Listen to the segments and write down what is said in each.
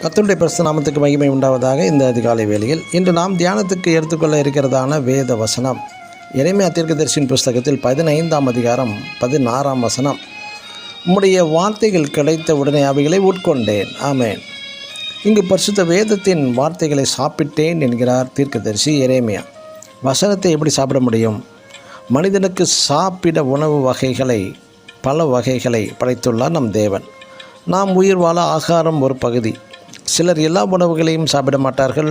கர்த்தருடைய பரிசுத்த நாமத்துக்கு மகிமை உண்டாவதாக. இந்த அதிகாலை வேளையில் இன்று நாம் தியானத்துக்கு எடுத்துக்கொள்ள இருக்கிறதான வேத வசனம் எரேமியா தீர்க்கதரிசியின் புஸ்தகத்தில் 15ஆம் அதிகாரம் 16ஆம் வசனம். உம்முடைய வார்த்தைகள் கிடைத்த உடனே அவைகளை உட்கொண்டேன். ஆமேன். இங்கு பரிசுத்த வேதத்தின் வார்த்தைகளை சாப்பிட்டேன் என்கிறார் தீர்க்கதரிசி எரேமியா. வசனத்தை எப்படி சாப்பிட முடியும்? மனிதனுக்கு சாப்பிட உணவு வகைகளை பல வகைகளை படைத்துள்ளார் நம் தேவன். நாம் உயிர் வாழ ஆகாரம் ஒரு பகுதி. சிலர் எல்லா உணவுகளையும் சாப்பிட மாட்டார்கள்.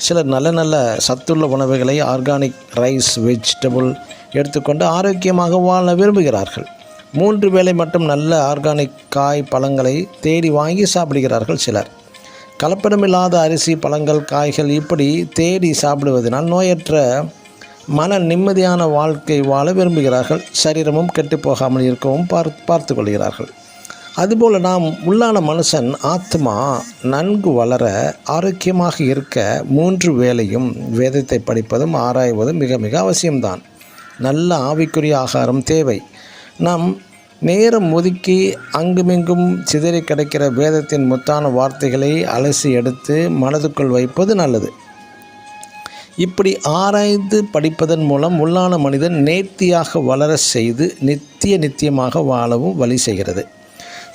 சிலர் நல்ல நல்ல சத்துள்ள உணவுகளை, ஆர்கானிக் ரைஸ், வெஜிடபிள் எடுத்துக்கொண்டு ஆரோக்கியமாக வாழ விரும்புகிறார்கள். 3 வேளை மட்டும் நல்ல ஆர்கானிக் காய் பழங்களை தேடி வாங்கி சாப்பிடுகிறார்கள். சிலர் கலப்படமில்லாத அரிசி, பழங்கள், காய்கள் இப்படி தேடி சாப்பிடுவதனால் நோயற்ற மன நிம்மதியான வாழ்க்கை வாழ விரும்புகிறார்கள். சரீரமும் கெட்டு போகாமல் இருக்கவும் பார்த்து கொள்கிறார்கள். அதுபோல் நாம் உள்ளான மனுஷன் ஆத்மா நன்கு வளர, ஆரோக்கியமாக இருக்க 3 வேளையும் வேதத்தை படிப்பதும் ஆராய்வதும் மிக மிக அவசியம்தான். நல்ல ஆவிக்குரிய ஆகாரம் தேவை. நாம் நேரம் ஒதுக்கி அங்குமிங்கும் சிதறி கிடைக்கிற வேதத்தின் முத்தான வார்த்தைகளை அலசி எடுத்து மனதுக்குள் வைப்பது நல்லது. இப்படி ஆராய்ந்து படிப்பதன் மூலம் உள்ளான மனிதன் நேர்த்தியாக வளர செய்து நித்தியமாக வாழவும் வழி செய்கிறது.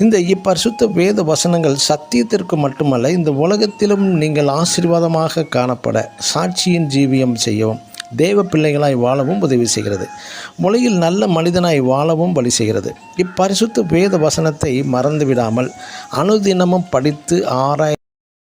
இந்த இப்பரிசுத்த வேத வசனங்கள் சத்தியத்திற்கு மட்டுமல்ல, இந்த உலகத்திலும் நீங்கள் ஆசீர்வாதமாக காணப்பட, சாட்சியின் ஜீவியம் செய்யவும், தேவ பிள்ளைகளாய் வாழவும் உதவி செய்கிறது. மொழியில் நல்ல மனிதனாய் வாழவும் வழி செய்கிறது. இப்பரிசுத்த வேத வசனத்தை மறந்துவிடாமல் அனுதினமும் படித்து ஆராய்